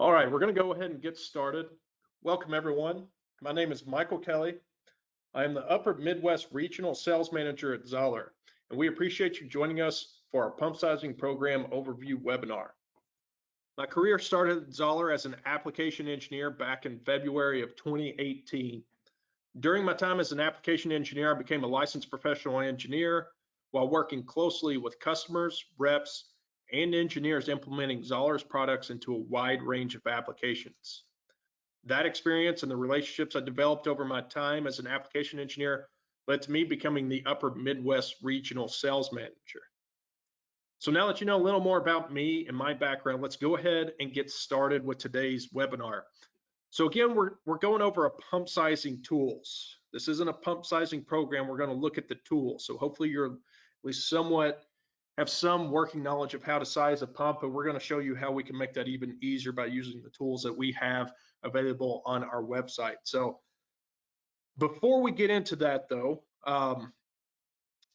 All right, we're going to go ahead and get started. Welcome, everyone. My name is Michael Kelly. I am the Upper Midwest Regional Sales Manager at Zoeller, and we appreciate you joining us for our pump sizing program overview webinar. My career started at Zoeller as an application engineer back in February of 2018. During my time as an application engineer, I became a licensed professional engineer while working closely with customers, reps, and engineers implementing Zoeller's products into a wide range of applications. That experience and the relationships I developed over my time as an application engineer led to me becoming the Upper Midwest Regional Sales Manager. So now that you know a little more about me and my background, let's go ahead and get started with today's webinar. So again, we're going over a pump sizing tools. This isn't a pump sizing program. We're going to look at the tools. So hopefully you're at least somewhat have some working knowledge of how to size a pump, and we're going to show you how we can make that even easier by using the tools that we have available on our website. So before we get into that though,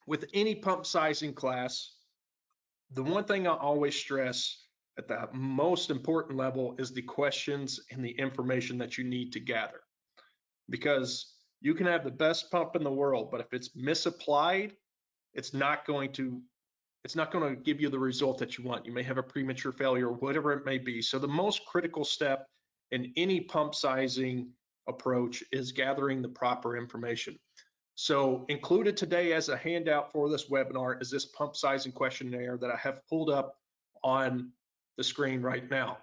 with any pump sizing class, the one thing I always stress at the most important level is the questions and the information that you need to gather. Because you can have the best pump in the world, but if it's misapplied, it's not going to give you the result that you want. You may have a premature failure, whatever it may be. So the most critical step in any pump sizing approach is gathering the proper information. So included today as a handout for this webinar is this pump sizing questionnaire that I have pulled up on the screen right now.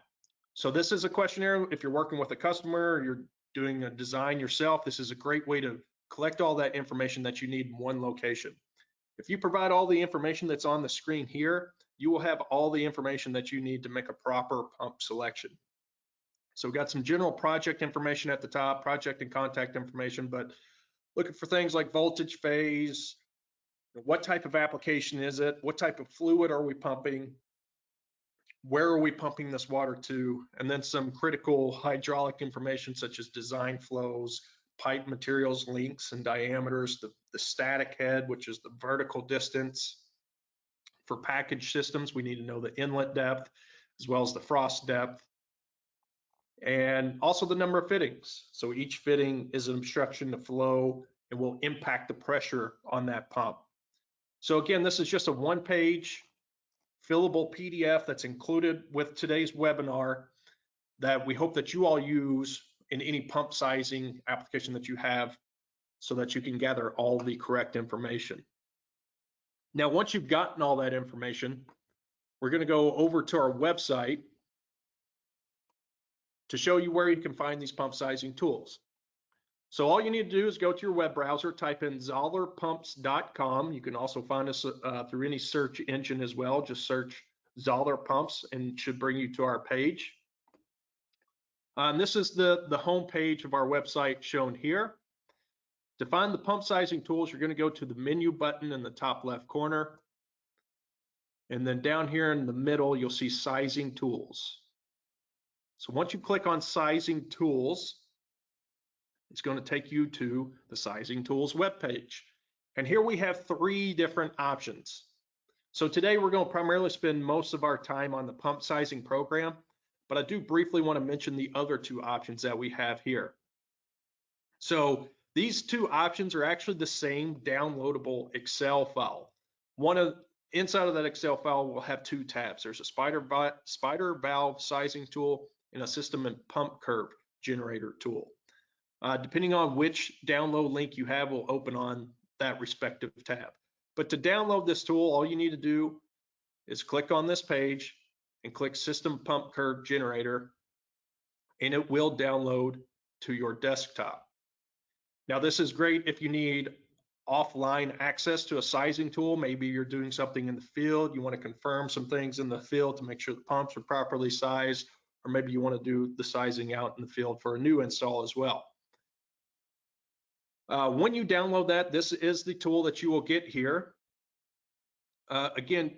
So this is a questionnaire. If you're working with a customer, or you're doing a design yourself, this is a great way to collect all that information that you need in one location. If you provide all the information that's on the screen here, you will have all the information that you need to make a proper pump selection. So we've got some general project information at the top, project and contact information, but looking for things like voltage, phase, what type of application is it, what type of fluid are we pumping, where are we pumping this water to, and then some critical hydraulic information such as design flows, pipe materials, lengths and diameters, the static head, which is the vertical distance. For package systems, we need to know the inlet depth as well as the frost depth, and also the number of fittings. So each fitting is an obstruction to flow and will impact the pressure on that pump. So again, this is just a one-page fillable PDF that's included with today's webinar that we hope that you all use in any pump sizing application that you have so that you can gather all the correct information. Now, once you've gotten all that information, we're going to go over to our website to show you where you can find these pump sizing tools. So all you need to do is go to your web browser, type in zoellerpumps.com. You can also find us through any search engine as well. Just search Zoeller Pumps and it should bring you to our page. And this is the home page of our website shown here. To find the pump sizing tools, you're going to go to the menu button in the top left corner. And then down here in the middle, you'll see sizing tools. So once you click on sizing tools, it's going to take you to the sizing tools webpage. And here we have three different options. So today we're going to primarily spend most of our time on the pump sizing program, but I do briefly want to mention the other two options that we have here. So these two options are actually the same downloadable Excel file. Inside of that Excel file will have two tabs. There's a spider valve sizing tool and a system and pump curve generator tool. Depending on which download link you have will open on that respective tab. But to download this tool, all you need to do is click on this page and click System Pump Curve Generator, and it will download to your desktop. Now, this is great if you need offline access to a sizing tool. Maybe you're doing something in the field, you want to confirm some things in the field to make sure the pumps are properly sized, or maybe you want to do the sizing out in the field for a new install as well. When you download that, this is the tool that you will get here. Again,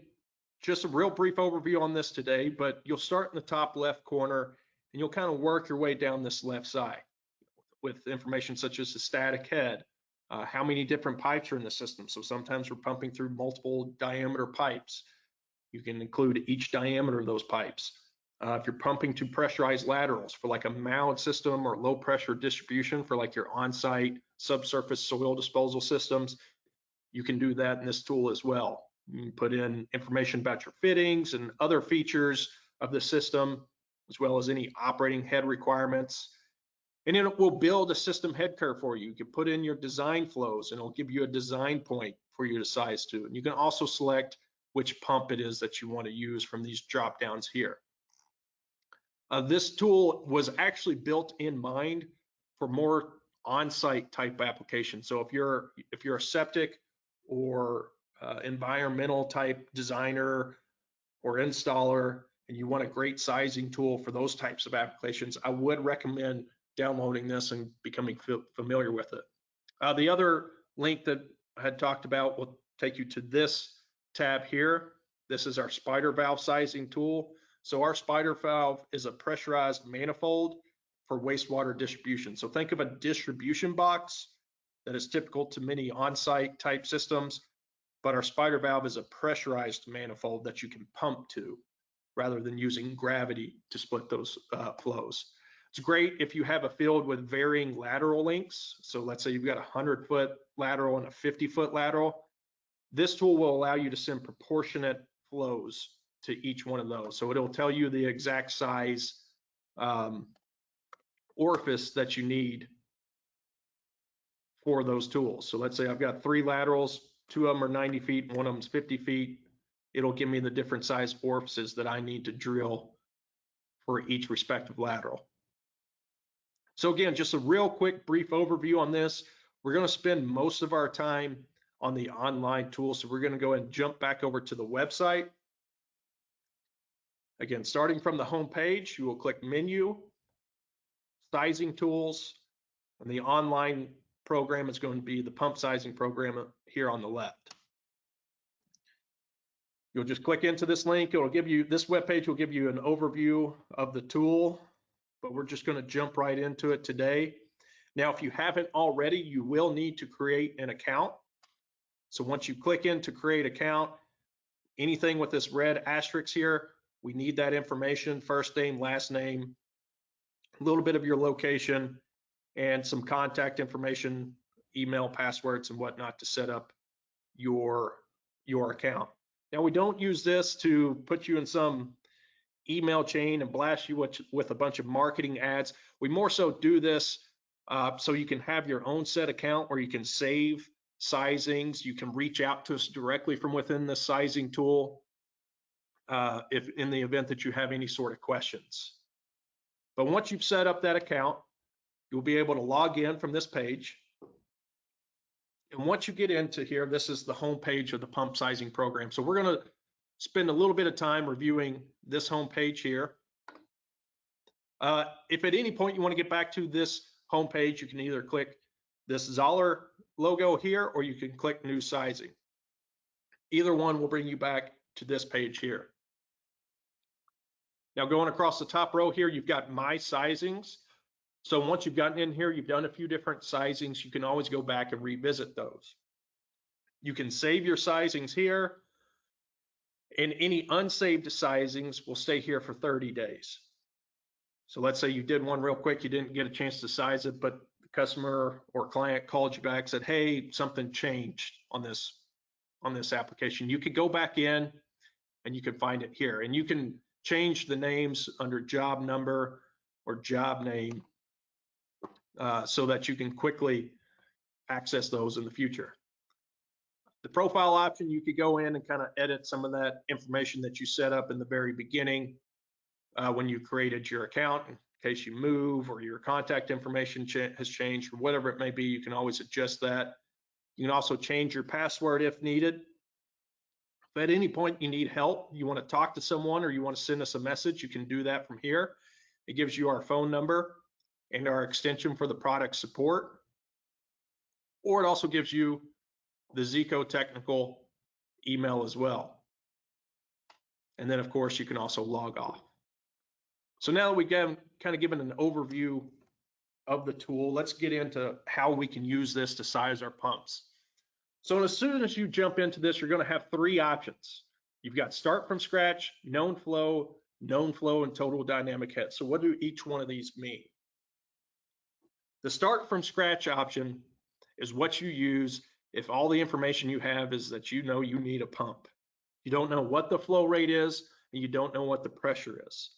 just a real brief overview on this today, but you'll start in the top left corner and you'll kind of work your way down this left side with information such as the static head, how many different pipes are in the system. So sometimes we're pumping through multiple diameter pipes. You can include each diameter of those pipes. If you're pumping to pressurized laterals for like a mound system or low pressure distribution for like your on-site subsurface soil disposal systems, you can do that in this tool as well. You can put in information about your fittings and other features of the system, as well as any operating head requirements. And then it will build a system head curve for you. You can put in your design flows and it'll give you a design point for you to size to. And you can also select which pump it is that you want to use from these drop downs here. This tool was actually built in mind for more on-site type applications. So if you're a septic or environmental type designer or installer and you want a great sizing tool for those types of applications, I would recommend downloading this and becoming familiar with it. The other link that I had talked about will take you to this tab here. This is our spider valve sizing tool. So our spider valve is a pressurized manifold for wastewater distribution. So think of a distribution box that is typical to many on-site type systems, but our spider valve is a pressurized manifold that you can pump to rather than using gravity to split those flows. It's great if you have a field with varying lateral lengths. So let's say you've got a 100-foot lateral and a 50-foot lateral. This tool will allow you to send proportionate flows to each one of those. So it'll tell you the exact size orifice that you need for those tools. So let's say I've got 3 laterals, 2 of them are 90 feet and 1 of them is 50 feet. It'll give me the different size orifices that I need to drill for each respective lateral. So again, just a real quick brief overview on this. We're going to spend most of our time on the online tool. So we're going to go ahead and jump back over to the website. Again, starting from the home page, you will click Menu, Sizing Tools, and the online program is going to be the pump sizing program here on the left. You'll just click into this link. It'll give you, this web page will give you an overview of the tool, but we're just going to jump right into it today. Now, if you haven't already, you will need to create an account. So once you click in to create account, anything with this red asterisk here, we need that information, first name, last name, a little bit of your location, and some contact information, email, passwords, and whatnot to set up your account. Now, we don't use this to put you in some email chain and blast you with a bunch of marketing ads. We more so do this so you can have your own set account where you can save sizings. You can reach out to us directly from within the sizing tool if in the event that you have any sort of questions. But once you've set up that account, you'll be able to log in from this page. And once you get into here, this is the home page of the pump sizing program. So we're going to spend a little bit of time reviewing this home page here. If at any point you want to get back to this home page, you can either click this Zoeller logo here, or you can click New Sizing. Either one will bring you back to this page here. Now, going across the top row here, you've got My Sizings. So once you've gotten in here, you've done a few different sizings, you can always go back and revisit those. You can save your sizings here, and any unsaved sizings will stay here for 30 days. So let's say you did one real quick, you didn't get a chance to size it, but the customer or client called you back and said, hey, something changed on this application. You could go back in and you can find it here, and you can change the names under job number or job name so that you can quickly access those in the future. The profile option, you could go in and kind of edit some of that information that you set up in the very beginning when you created your account. In case you move or your contact information has changed or whatever it may be, you can always adjust that. You can also change your password if needed. If at any point you need help, you want to talk to someone or you want to send us a message, you can do that from here. It gives you our phone number and our extension for the product support, or it also gives you the Zico technical email as well. And then of course you can also log off. So now that we've kind of given an overview of the tool, let's get into how we can use this to size our pumps. So as soon as you jump into this, you're going to have 3 options. You've got start from scratch, known flow, known flow, and total dynamic head. So what do each one of these mean? The start from scratch option is what you use if all the information you have is that you know you need a pump. You don't know what the flow rate is, and you don't know what the pressure is.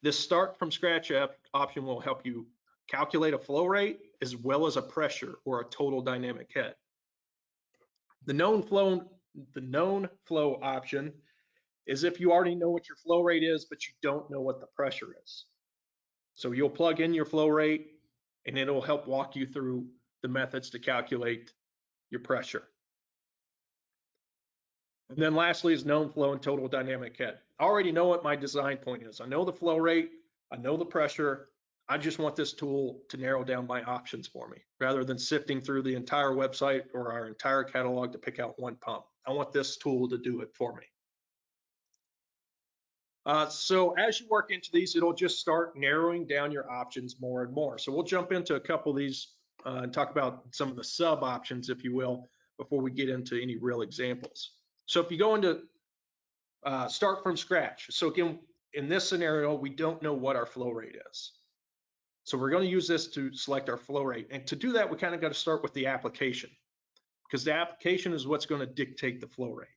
This start from scratch option will help you calculate a flow rate as well as a pressure or a total dynamic head. The known flow option is if you already know what your flow rate is, but you don't know what the pressure is. So you'll plug in your flow rate and it'll help walk you through the methods to calculate your pressure. And then lastly is known flow and total dynamic head. I already know what my design point is. I know the flow rate, I know the pressure. I just want this tool to narrow down my options for me rather than sifting through the entire website or our entire catalog to pick out one pump. I want this tool to do it for me. So as you work into these, it'll just start narrowing down your options more and more. So we'll jump into a couple of these and talk about some of the sub options, if you will, before we get into any real examples. So if you go into start from scratch. So again, in this scenario, we don't know what our flow rate is. So we're going to use this to select our flow rate. And to do that, we kind of got to start with the application, because the application is what's going to dictate the flow rate.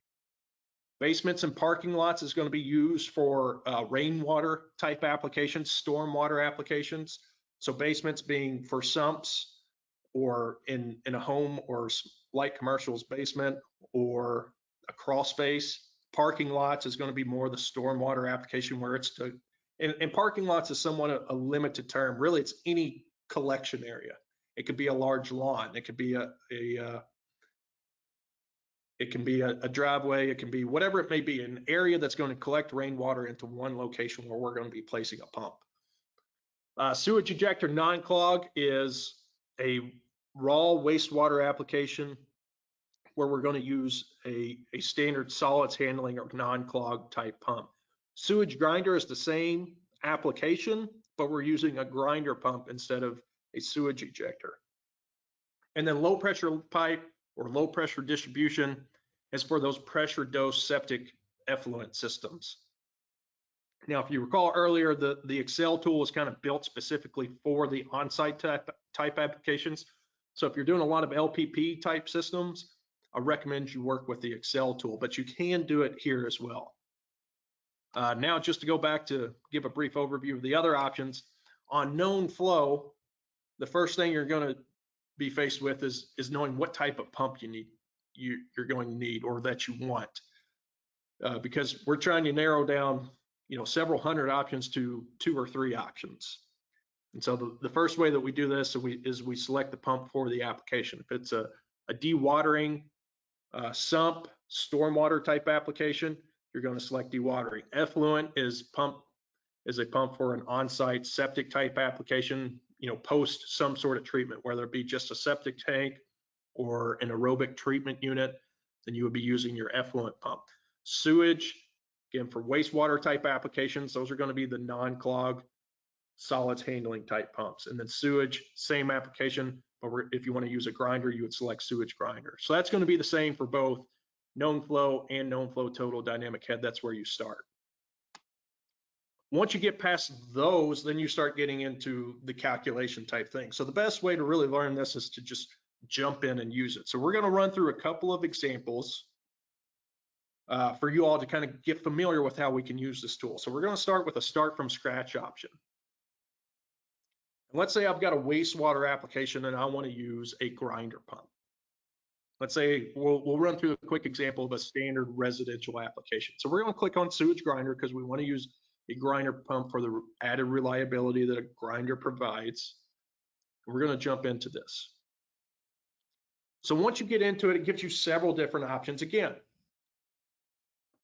Basements and parking lots is going to be used for rainwater type applications, stormwater applications. So basements being for sumps or in a home or light commercial's basement or a crawl space. Parking lots is going to be more the stormwater application where it's to, and parking lots is somewhat a limited term. Really, it's any collection area. It could be a large lawn. It could be it can be a driveway. It can be whatever it may be, an area that's going to collect rainwater into one location where we're going to be placing a pump. Sewage ejector non-clog is a raw wastewater application where we're going to use a standard solids handling or non-clog type pump. Sewage grinder is the same application, but we're using a grinder pump instead of a sewage ejector. And then low pressure pipe or low pressure distribution is for those pressure dose septic effluent systems. Now, if you recall earlier, the Excel tool was kind of built specifically for the on-site type applications. So if you're doing a lot of LPP type systems, I recommend you work with the Excel tool, but you can do it here as well. Now, just to go back to give a brief overview of the other options, on known flow, the first thing you're going to be faced with is knowing what type of pump you're going to need or that you want, because we're trying to narrow down several hundred options to 2 or 3 options. And so the first way that we do this is we select the pump for the application. If it's a dewatering, sump, stormwater type application, you're going to select dewatering. Effluent is a pump for an on-site septic type application, post some sort of treatment, whether it be just a septic tank or an aerobic treatment unit, then you would be using your effluent pump. Sewage, again, for wastewater type applications, those are going to be the non-clog solids handling type pumps. And then sewage, same application, but if you want to use a grinder, you would select sewage grinder. So that's going to be the same for both known flow and known flow total dynamic head. That's where you start. Once you get past those, then you start getting into the calculation type thing. So the best way to really learn this is to just jump in and use it. So we're going to run through a couple of examples for you all to kind of get familiar with how we can use this tool. So we're going to start with a start from scratch option. And let's say I've got a wastewater application and I want to use a grinder pump. Let's say we'll run through a quick example of a standard residential application. So we're going to click on sewage grinder because we want to use a grinder pump for the added reliability that a grinder provides. We're going to jump into this. So once you get into it, it gives you several different options again,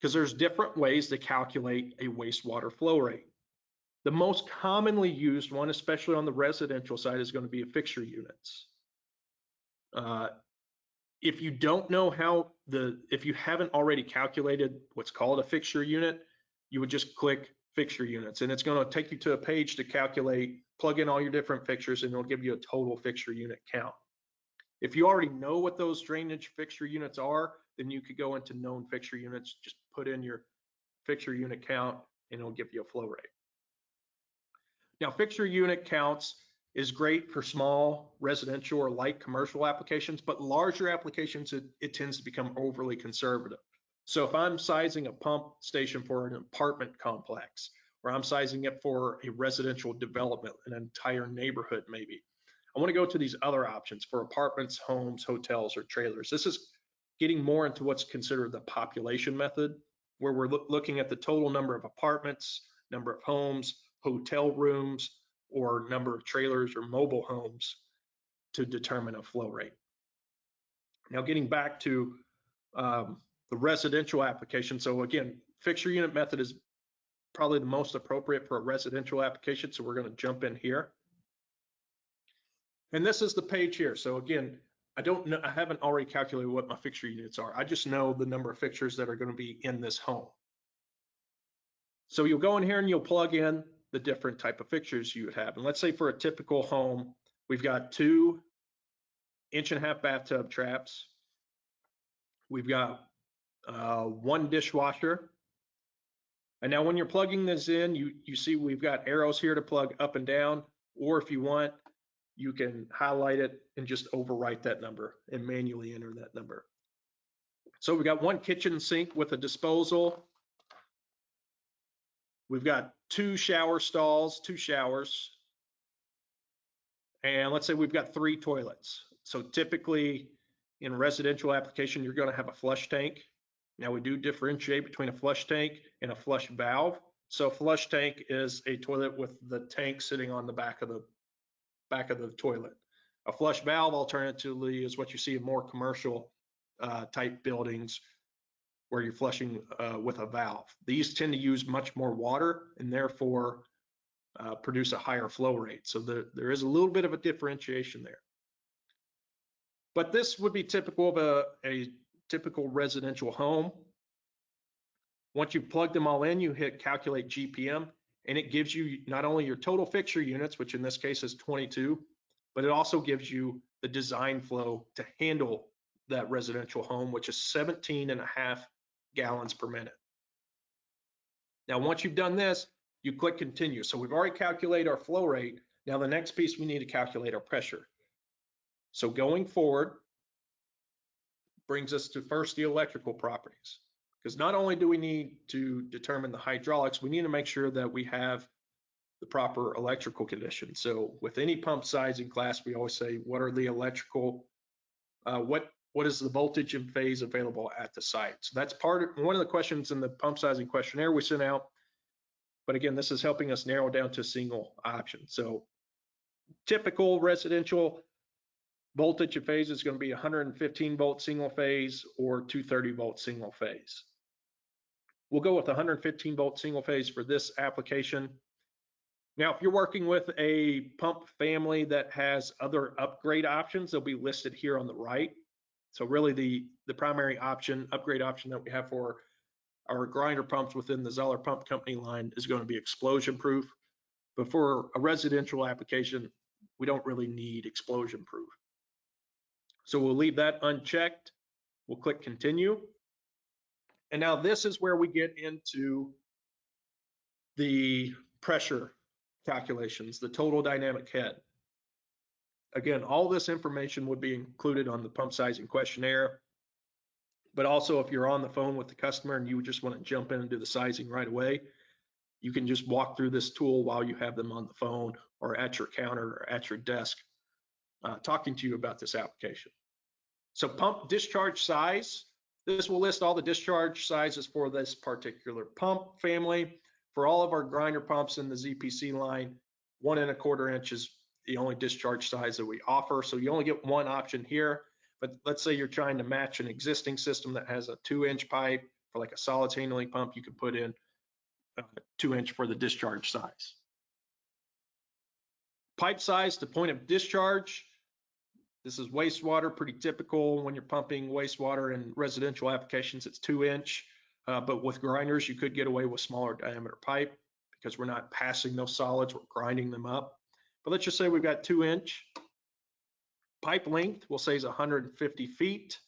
because there's different ways to calculate a wastewater flow rate. The most commonly used one, especially on the residential side, is going to be a fixture units. If you don't know if you haven't already calculated what's called a fixture unit, you would just click fixture units, and it's going to take you to a page to calculate, plug in all your different fixtures, and it'll give you a total fixture unit count. If you already know what those drainage fixture units are, then you could go into known fixture units, just put in your fixture unit count, and it'll give you a flow rate. Now, fixture unit counts is great for small residential or light commercial applications, but larger applications, it tends to become overly conservative. So if I'm sizing a pump station for an apartment complex, or I'm sizing it for a residential development, an entire neighborhood maybe, I want to go to these other options for apartments, homes, hotels, or trailers. This is getting more into what's considered the population method, where we're looking at the total number of apartments, number of homes, hotel rooms, or number of trailers or mobile homes to determine a flow rate. Now, getting back to the residential application. So again, fixture unit method is probably the most appropriate for a residential application. So we're going to jump in here. And this is the page here. So again, I don't know, I haven't already calculated what my fixture units are. I just know the number of fixtures that are going to be in this home. So you'll go in here and you'll plug in the different type of fixtures you would have. And let's say for a typical home, we've got 2 1.5-inch bathtub traps. We've got 1 dishwasher. And now when you're plugging this in, you see we've got arrows here to plug up and down, or if you want, you can highlight it and just overwrite that number and manually enter that number. So we've got 1 kitchen sink with a disposal. We've got 2 shower stalls, 2 showers. And let's say we've got 3 toilets. So typically in a residential application, you're going to have a flush tank. Now we do differentiate between a flush tank and a flush valve. So a flush tank is a toilet with the tank sitting on the back of the toilet. A flush valve alternatively is what you see in more commercial type buildings where you're flushing with a valve. These tend to use much more water and therefore produce a higher flow rate. So there is a little bit of a differentiation there. But this would be typical of a typical residential home. Once you've plugged them all in, you hit calculate GPM, and it gives you not only your total fixture units, which in this case is 22, but it also gives you the design flow to handle that residential home, which is 17.5 gallons per minute. Now, once you've done this, you click continue. So we've already calculated our flow rate. Now the next piece, we need to calculate our pressure. So going forward brings us to first the electrical properties, because not only do we need to determine the hydraulics, we need to make sure that we have the proper electrical conditions. So with any pump sizing class, we always say, what are the electrical, what is the voltage and phase available at the site? So that's one of the questions in the pump sizing questionnaire we sent out. But again, this is helping us narrow down to a single option. So typical residential voltage and phase is going to be 115 volt single phase or 230 volt single phase. We'll go with 115 volt single phase for this application. Now, if you're working with a pump family that has other upgrade options, they'll be listed here on the right. So really the primary option, upgrade option that we have for our grinder pumps within the Zoeller Pump Company line is going to be explosion proof. But for a residential application, we don't really need explosion proof. So we'll leave that unchecked. We'll click continue. And now this is where we get into the pressure calculations, the total dynamic head. Again, all this information would be included on the pump sizing questionnaire. But also if you're on the phone with the customer and you just want to jump in and do the sizing right away, you can just walk through this tool while you have them on the phone or at your counter or at your desk talking to you about this application. So pump discharge size, this will list all the discharge sizes for this particular pump family. For all of our grinder pumps in the ZPC line, 1 1/4 inch is the only discharge size that we offer. So you only get one option here. But let's say you're trying to match an existing system that has a 2-inch pipe for like a solids handling pump, you could put in 2-inch for the discharge size. Pipe size to point of discharge. This is wastewater, pretty typical when you're pumping wastewater in residential applications, it's 2-inch. But with grinders, you could get away with smaller diameter pipe because we're not passing those solids, we're grinding them up. But let's just say we've got 2-inch. Pipe length, we'll say is 150 feet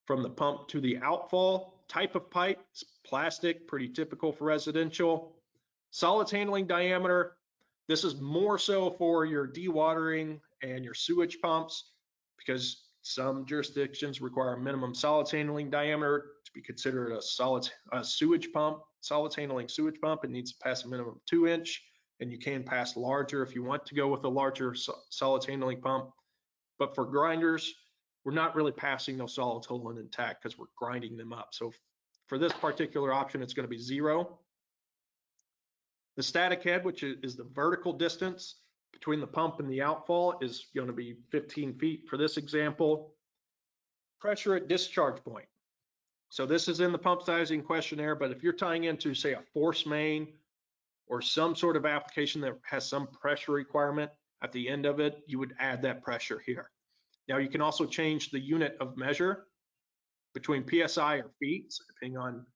from the pump to the outfall. type of pipe, it's plastic, pretty typical for residential. Solids handling diameter, this is more so for your dewatering and your sewage pumps, because some jurisdictions require a minimum solids handling diameter to be considered a sewage pump. Solids handling sewage pump, it needs to pass a minimum 2-inch, and you can pass larger if you want to go with a larger solids handling pump. But for grinders, we're not really passing those solids whole and intact because we're grinding them up. So for this particular option, it's going to be 0. The static head, which is the vertical distance between the pump and the outfall, is going to be 15 feet for this example. Pressure at discharge point. So this is in the pump sizing questionnaire, but if you're tying into, say, a force main or some sort of application that has some pressure requirement at the end of it, you would add that pressure here. Now you can also change the unit of measure between PSI or feet, so depending on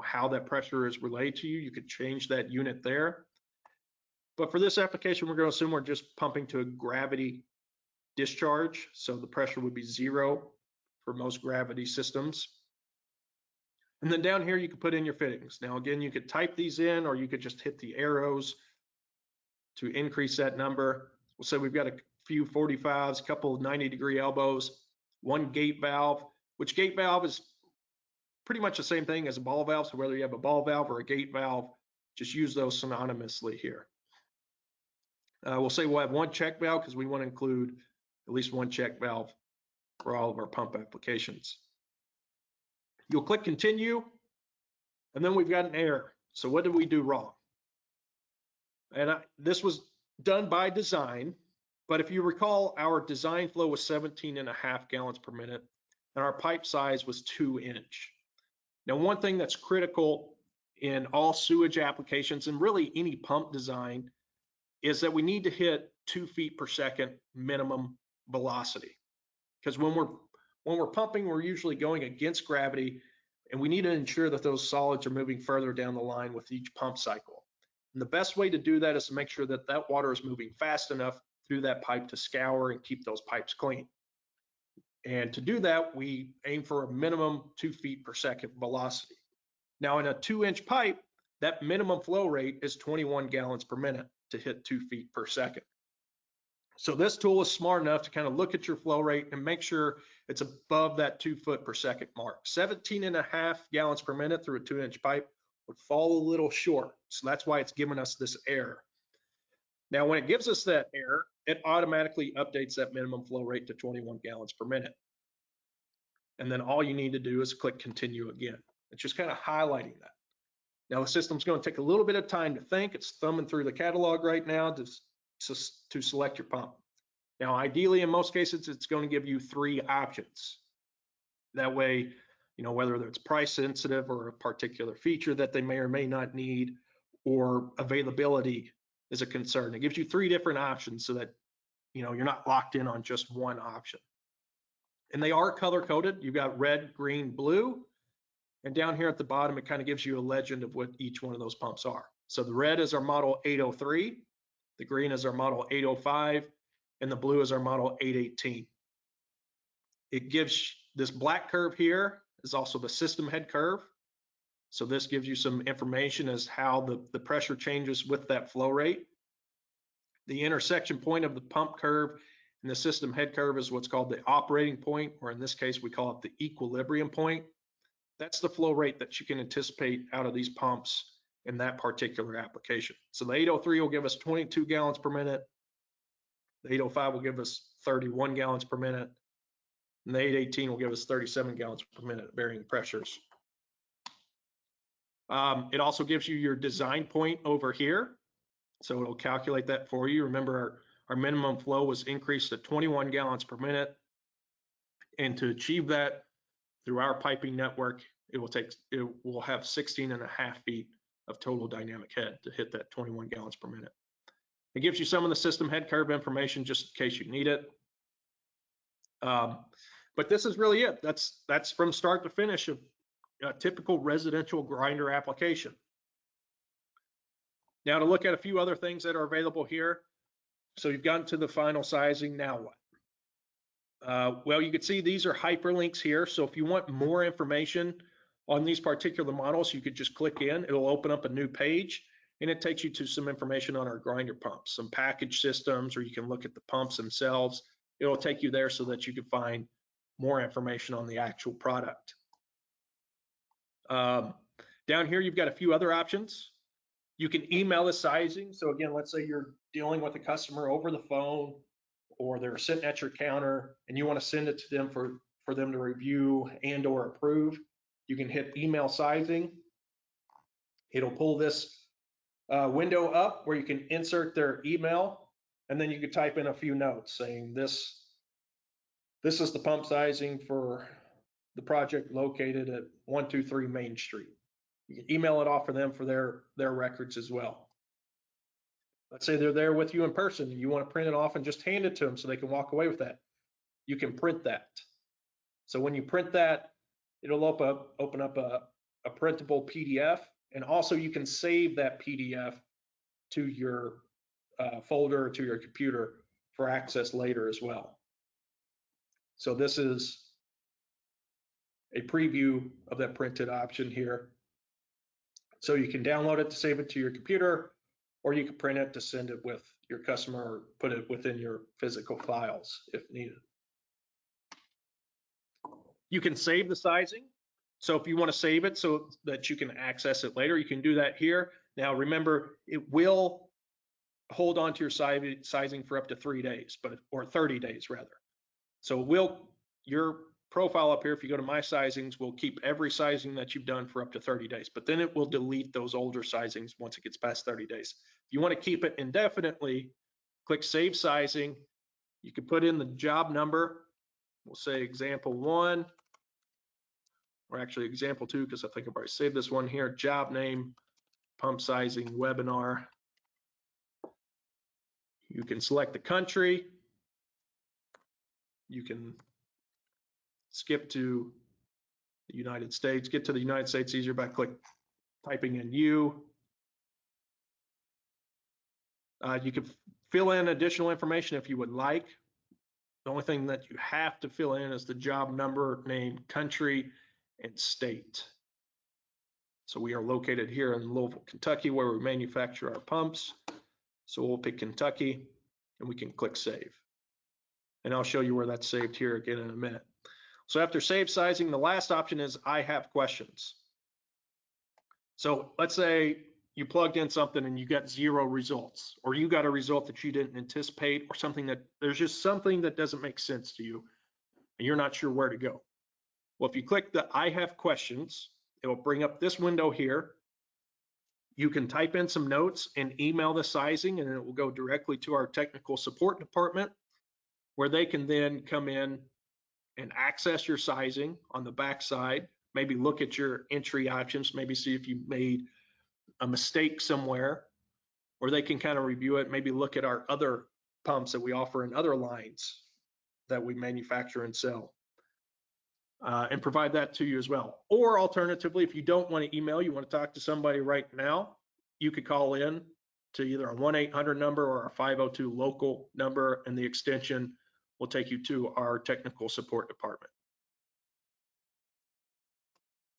how that pressure is relayed to you, you could change that unit there. But for this application, we're going to assume we're just pumping to a gravity discharge, so the pressure would be 0 for most gravity systems. And then down here, you can put in your fittings. Now, again, you could type these in, or you could just hit the arrows to increase that number. We'll say we've got a few 45s, a couple of 90-degree elbows, 1 gate valve, which gate valve is pretty much the same thing as a ball valve. So whether you have a ball valve or a gate valve, just use those synonymously here. We'll say we'll have 1 check valve because we want to include at least 1 check valve for all of our pump applications. You'll click continue, and then we've got an error. So what did we do wrong? And this was done by design, but if you recall, our design flow was 17.5 gallons per minute, and our pipe size was 2-inch. Now, one thing that's critical in all sewage applications, and really any pump design, is that we need to hit 2 feet per second minimum velocity. Because when we're pumping, we're usually going against gravity, and we need to ensure that those solids are moving further down the line with each pump cycle. And the best way to do that is to make sure that that water is moving fast enough through that pipe to scour and keep those pipes clean. And to do that, we aim for a minimum 2 feet per second velocity. Now, in a 2-inch pipe, that minimum flow rate is 21 gallons per minute to hit 2 feet per second. So this tool is smart enough to kind of look at your flow rate and make sure it's above that 2 foot per second mark. 17.5 gallons per minute through a 2-inch pipe would fall a little short. So that's why it's giving us this error. Now, when it gives us that error, it automatically updates that minimum flow rate to 21 gallons per minute. And then all you need to do is click continue again. It's just kind of highlighting that. Now the system's going to take a little bit of time to think. It's thumbing through the catalog right now to select your pump. Now, ideally, in most cases, it's going to give you 3 options. That way, whether it's price sensitive or a particular feature that they may or may not need, or availability is a concern. It gives you 3 different options so that you're not locked in on just one option. And they are color coded. You've got red, green, blue. And down here at the bottom, it kind of gives you a legend of what each one of those pumps are. So the red is our model 803, the green is our model 805, and the blue is our model 818. It gives this black curve here is also the system head curve. So this gives you some information as how the pressure changes with that flow rate. The intersection point of the pump curve and the system head curve is what's called the operating point, or in this case, we call it the equilibrium point. That's the flow rate that you can anticipate out of these pumps in that particular application. So the 803 will give us 22 gallons per minute. The 805 will give us 31 gallons per minute. And the 818 will give us 37 gallons per minute at varying pressures. It also gives you your design point over here. So it'll calculate that for you. Remember, our minimum flow was increased to 21 gallons per minute. And to achieve that through our piping network, it will have 16.5 feet of total dynamic head to hit that 21 gallons per minute. It gives you some of the system head curve information just in case you need it. But this is really it. That's from start to finish of a typical residential grinder application. Now to look at a few other things that are available here. So you've gotten to the final sizing, now what? Well, you can see these are hyperlinks here. So if you want more information On these particular models, you could just click in, it'll open up a new page, and it takes you to some information on our grinder pumps, some package systems, or you can look at the pumps themselves. It'll take you there so that you can find more information on the actual product. Down here, you've got a few other options. You can email the sizing. So again, let's say you're dealing with a customer over the phone, or they're sitting at your counter and you want to send it to them for them to review and or approve. You can hit email sizing. It'll pull this window up where you can insert their email, and then you can type in a few notes saying this is the pump sizing for the project located at 123 Main Street. You can email it off for them for their records as well. Let's say they're there with you in person and you want to print it off and just hand it to them so they can walk away with that. You can print that. So when you print that, it'll open up a printable PDF, and also you can save that PDF to your folder, to your computer for access later as well. So this is a preview of that printed option here. So you can download it to save it to your computer, or you can print it to send it with your customer or put it within your physical files if needed. You can save the sizing. So if you want to save it so that you can access it later, you can do that here. Now remember, it will hold on to your sizing for up to 3 days, or 30 days rather. So your profile up here, if you go to my sizings, will keep every sizing that you've done for up to 30 days, but then it will delete those older sizings once it gets past 30 days. If you want to keep it indefinitely, click Save Sizing. You can put in the job number. We'll say example 1, or actually example 2, because I think I've already saved this one here. Job name, pump sizing, webinar. You can select the country. You can skip to the United States. Get to the United States easier by typing in U. You can fill in additional information if you would like. The only thing that you have to fill in is the job number, name, country, and state. So we are located here in Louisville, Kentucky, where we manufacture our pumps. So we'll pick Kentucky, and we can click Save. And I'll show you where that's saved here again in a minute. So after save sizing, the last option is I have questions. So let's say you plugged in something and you got 0 results, or you got a result that you didn't anticipate, or something that there's just something that doesn't make sense to you and you're not sure where to go. Well, if you click the I have questions, it will bring up this window here. You can type in some notes and email the sizing, and it will go directly to our technical support department, where they can then come in and access your sizing on the back side, maybe look at your entry options, maybe see if you made a mistake somewhere, or they can kind of review it, maybe look at our other pumps that we offer in other lines that we manufacture and sell, and provide that to you as well. Or alternatively, if you don't want to email, you want to talk to somebody right now, you could call in to either a 1-800 number or a 502 local number, and the extension will take you to our technical support department.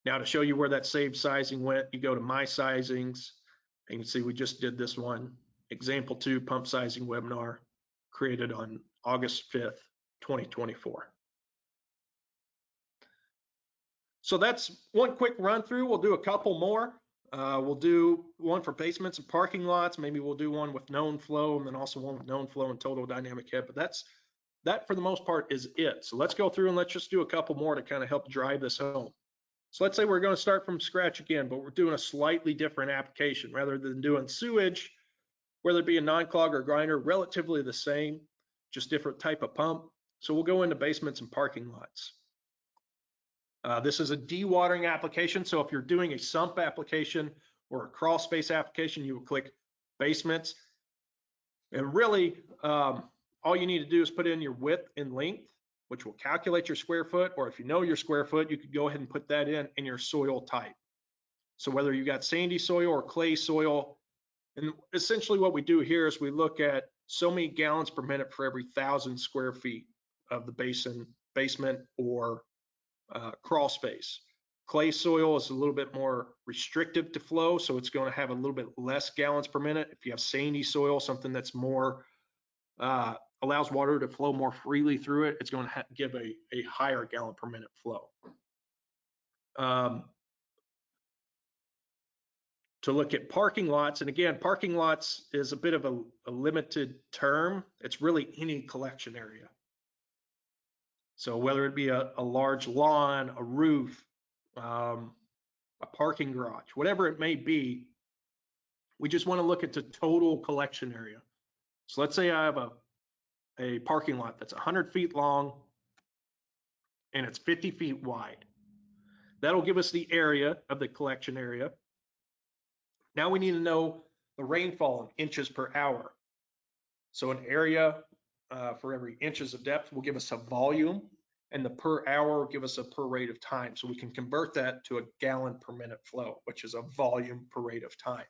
Now to show you where that saved sizing went, you go to My Sizings, and you can see we just did this one. Example 2, pump sizing webinar, created on August 5th, 2024. So that's one quick run through. We'll do a couple more. We'll do one for basements and parking lots. Maybe we'll do one with known flow, and then also one with known flow and total dynamic head. But that for the most part is it. So let's go through and let's just do a couple more to kind of help drive this home. So let's say we're going to start from scratch again, but we're doing a slightly different application. Rather than doing sewage, whether it be a non-clog or grinder, relatively the same, just different type of pump. So we'll go into basements and parking lots. This is a dewatering application. So if you're doing a sump application or a crawl space application, you will click basements. And really, all you need to do is put in your width and length, which will calculate your square foot, or if you know your square foot, you could go ahead and put that in your soil type. So whether you got sandy soil or clay soil, and essentially what we do here is we look at so many gallons per minute for every 1,000 square feet of the basement or crawl space. Clay soil is a little bit more restrictive to flow, so it's going to have a little bit less gallons per minute. If you have sandy soil, something that's more allows water to flow more freely through it, it's going to give a higher gallon per minute flow. To look at parking lots, and again, parking lots is a bit of a limited term. It's really any collection area. So whether it be a large lawn, a roof, a parking garage, whatever it may be, we just want to look at the total collection area. So let's say I have a parking lot that's 100 feet long and it's 50 feet wide. That'll give us the area of the collection area. Now we need to know the rainfall in inches per hour. So an area for every inches of depth will give us a volume, and the per hour will give us a per rate of time. So we can convert that to a gallon per minute flow, which is a volume per rate of time.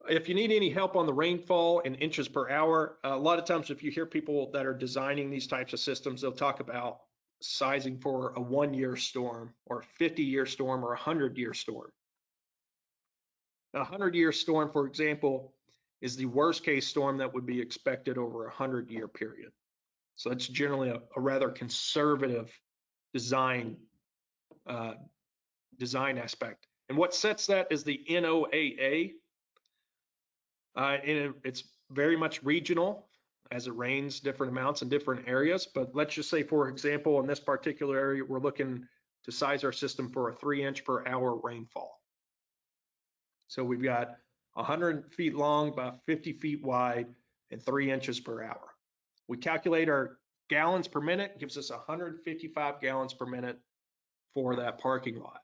If you need any help on the rainfall in inches per hour, a lot of times if you hear people that are designing these types of systems, they'll talk about sizing for a 1-year storm or a 50-year storm or a 100-year storm. A 100-year storm, for example, is the worst case storm that would be expected over a 100-year period. So it's generally a rather conservative design aspect. And what sets that is the NOAA. And it's very much regional as it rains different amounts in different areas. But let's just say, for example, in this particular area, we're looking to size our system for a 3-inch per hour rainfall. So we've got 100 feet long, about 50 feet wide, and 3 inches per hour. We calculate our gallons per minute, gives us 155 gallons per minute for that parking lot.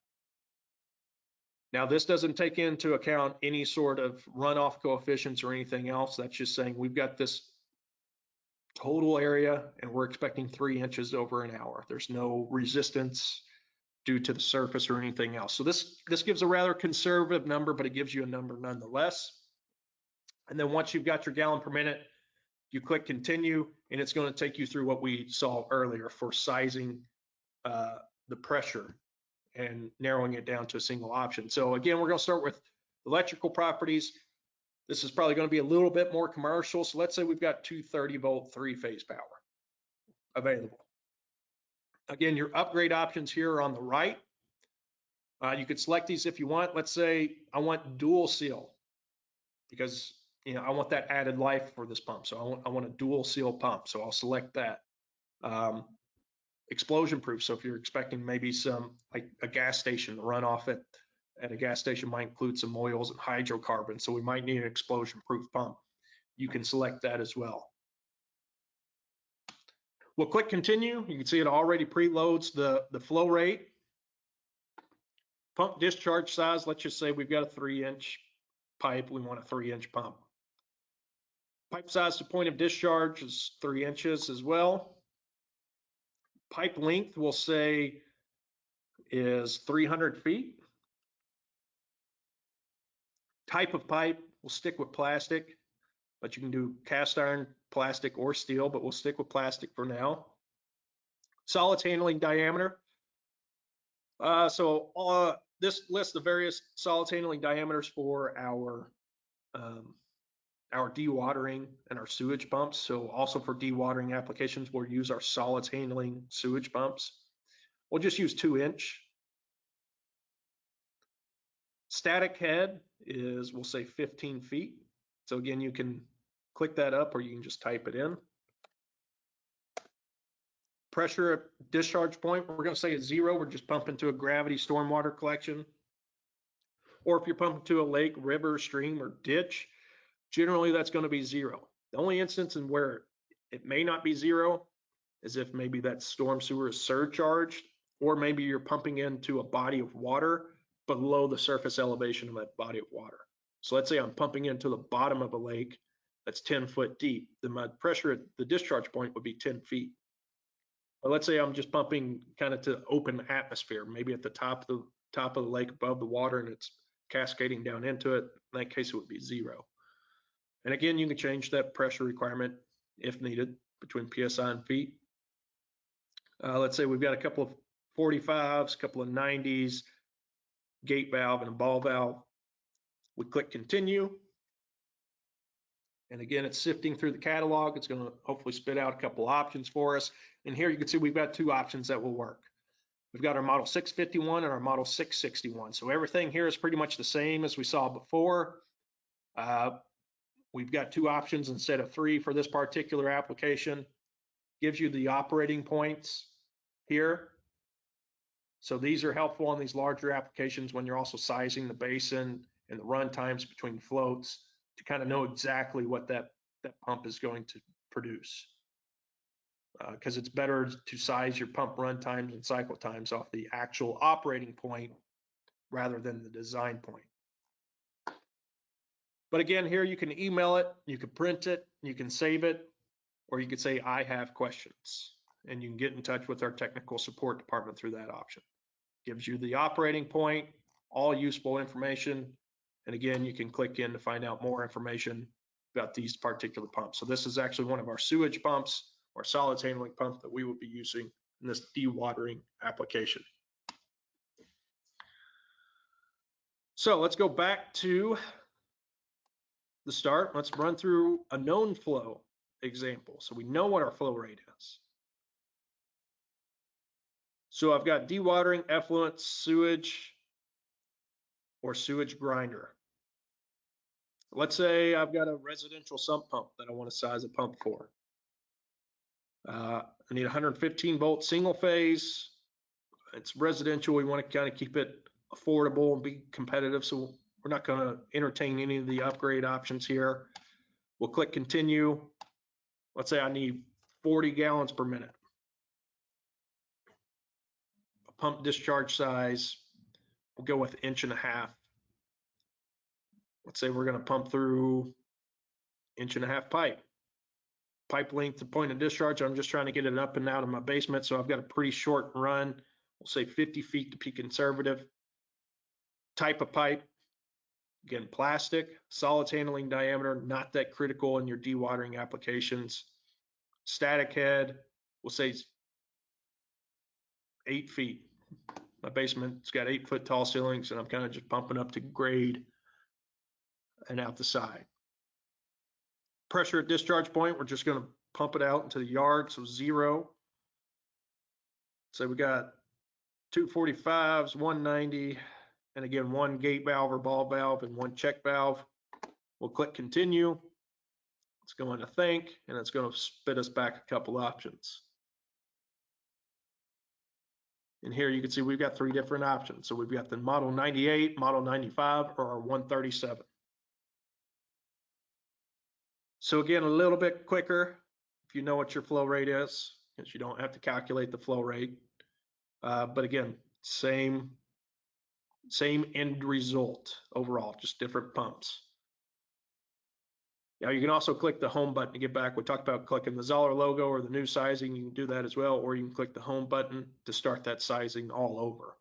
Now, this doesn't take into account any sort of runoff coefficients or anything else. That's just saying we've got this total area and we're expecting 3 inches over an hour. There's no resistance due to the surface or anything else. So this gives a rather conservative number, but it gives you a number nonetheless. And then once you've got your gallon per minute, you click continue, and it's going to take you through what we saw earlier for sizing the pressure and narrowing it down to a single option. So again, we're going to start with electrical properties. This is probably going to be a little bit more commercial. So let's say we've got 230-volt 3-phase power available. Again, your upgrade options here are on the right. You could select these if you want. Let's say I want dual seal because I want that added life for this pump. So I want a dual seal pump. So I'll select that. Explosion proof. So if you're expecting maybe some like a gas station runoff at a gas station might include some oils and hydrocarbons. So we might need an explosion proof pump. You can select that as well. We'll click continue. You can see it already preloads the flow rate. Pump discharge size, let's just say we've got a 3-inch pipe. We want a 3-inch pump. Pipe size to point of discharge is 3 inches as well. Pipe length, we'll say, is 300 feet. Type of pipe, we'll stick with plastic, but you can do cast iron, plastic, or steel, but we'll stick with plastic for now. Solids handling diameter. This lists the various solids handling diameters for our dewatering and our sewage pumps. So also for dewatering applications, we'll use our solids handling sewage pumps. We'll just use 2-inch. Static head is, we'll say 15 feet. So again, you can click that up or you can just type it in. Pressure at discharge point, we're going to say it's 0. We're just pumping to a gravity stormwater collection. Or if you're pumping to a lake, river, stream, or ditch, generally that's going to be 0. The only instance in where it may not be 0 is if maybe that storm sewer is surcharged, or maybe you're pumping into a body of water below the surface elevation of that body of water. So let's say I'm pumping into the bottom of a lake that's 10 foot deep, then my pressure at the discharge point would be 10 feet. Or let's say I'm just pumping kind of to open atmosphere, maybe at the top of the lake above the water and it's cascading down into it. In that case, it would be 0. And again, you can change that pressure requirement if needed between PSI and feet. Let's say we've got a couple of 45s, a couple of 90s, gate valve and a ball valve. We click continue. And again, it's sifting through the catalog. It's going to hopefully spit out a couple options for us. And here you can see we've got two options that will work. We've got our model 651 and our model 661. So everything here is pretty much the same as we saw before. We've got two options instead of three for this particular application. Gives you the operating points here. So these are helpful on these larger applications when you're also sizing the basin and the run times between floats to kind of know exactly what that pump is going to produce. Because it's better to size your pump run times and cycle times off the actual operating point rather than the design point. But again, here you can email it, you can print it, you can save it, or you could say, I have questions. And you can get in touch with our technical support department through that option. Gives you the operating point, all useful information. And again, you can click in to find out more information about these particular pumps. So this is actually one of our sewage pumps or solids handling pump that we will be using in this dewatering application. So let's go back to the start. Let's run through a known flow example. So we know what our flow rate is. So I've got dewatering, effluent, sewage, or sewage grinder. Let's say I've got a residential sump pump that I want to size a pump for. I need 115 volt single phase. It's residential. We want to kind of keep it affordable and be competitive. So we're not going to entertain any of the upgrade options here. We'll click continue. Let's say I need 40 gallons per minute. A pump discharge size, we'll go with 1.5 inches. Let's say we're going to pump through 1.5 inch pipe. Pipe length to point of discharge, I'm just trying to get it up and out of my basement, so I've got a pretty short run. We'll say 50 feet to be conservative. Type of pipe, again, plastic, solids handling diameter, not that critical in your dewatering applications. Static head, we'll say 8 feet. My basement's got 8-foot tall ceilings, and I'm kind of just pumping up to grade and out the side. Pressure at discharge point, we're just going to pump it out into the yard, so 0. So we got 245s, 190, and again, 1 gate valve or ball valve and 1 check valve. We'll click continue. It's going to think, and it's going to spit us back a couple options. And here you can see we've got 3 different options. So we've got the model 98, model 95, or our 137. So again, a little bit quicker if you know what your flow rate is, because you don't have to calculate the flow rate. But again, same end result overall, just different pumps. Now you can also click the home button to get back. We talked about clicking the Zoeller logo or the new sizing. You can do that as well, or you can click the home button to start that sizing all over.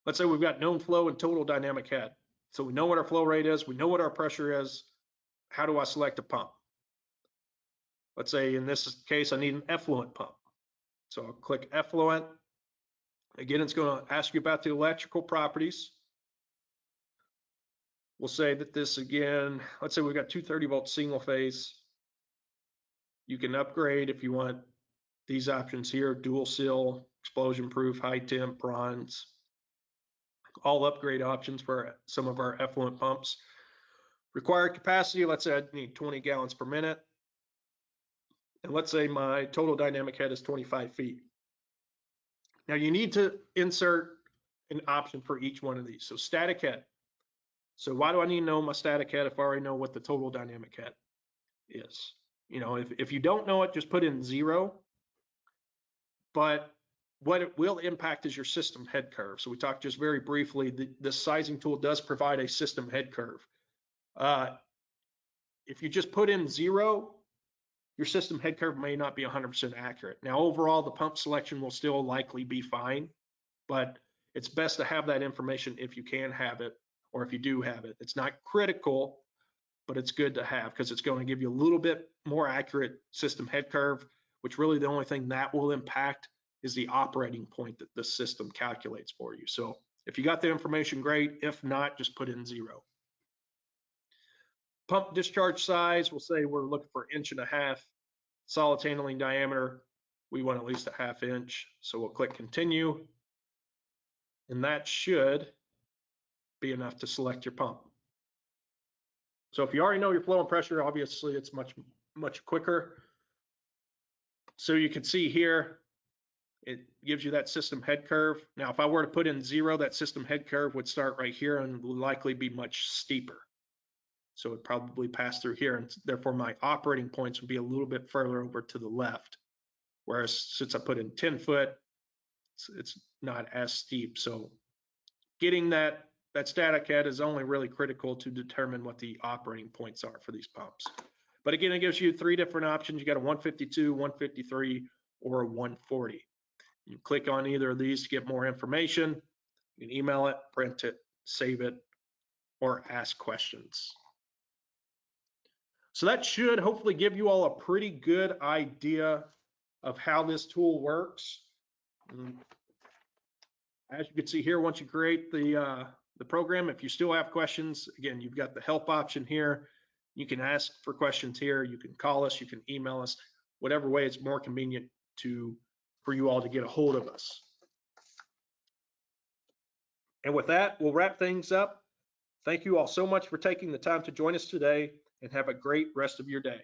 Let's say we've got known flow and total dynamic head. So we know what our flow rate is. We know what our pressure is. How do I select a pump? Let's say in this case, I need an effluent pump. So I'll click effluent. Again, it's going to ask you about the electrical properties. We'll say that this again, let's say we've got 230 volt single phase. You can upgrade if you want these options here: dual seal, explosion proof, high temp, bronze. All upgrade options for some of our effluent pumps. Required capacity, let's say I need 20 gallons per minute. And let's say my total dynamic head is 25 feet. Now you need to insert an option for each one of these. So static head. So why do I need to know my static head if I already know what the total dynamic head is? You know, if you don't know it, just put in 0. But what it will impact is your system head curve. So we talked just very briefly, this sizing tool does provide a system head curve. If you just put in 0, your system head curve may not be 100% accurate. Now, overall, the pump selection will still likely be fine, but it's best to have that information if you can have it, or if you do have it. It's not critical, but it's good to have because it's going to give you a little bit more accurate system head curve, which really the only thing that will impact is the operating point that the system calculates for you. So if you got the information, great. If not, just put in 0. Pump discharge size, we'll say we're looking for 1.5 inches. Solid handling diameter, we want at least 1/2 inch. So we'll click continue. And that should be enough to select your pump. So if you already know your flow and pressure, obviously it's much quicker. So you can see here, it gives you that system head curve. Now, if I were to put in 0, that system head curve would start right here and will likely be much steeper. So it would probably pass through here, and therefore my operating points would be a little bit further over to the left. Whereas since I put in 10 foot, it's not as steep. So getting that static head is only really critical to determine what the operating points are for these pumps. But again, it gives you 3 different options. You got a 152, 153, or a 140. You click on either of these to get more information. You can email it, print it, save it, or ask questions. So that should hopefully give you all a pretty good idea of how this tool works. As you can see here, once you create the program, if you still have questions, again, you've got the help option here. You can ask for questions here. You can call us, you can email us, whatever way it's more convenient for you all to get a hold of us. And with that, we'll wrap things up. Thank you all so much for taking the time to join us today, and have a great rest of your day.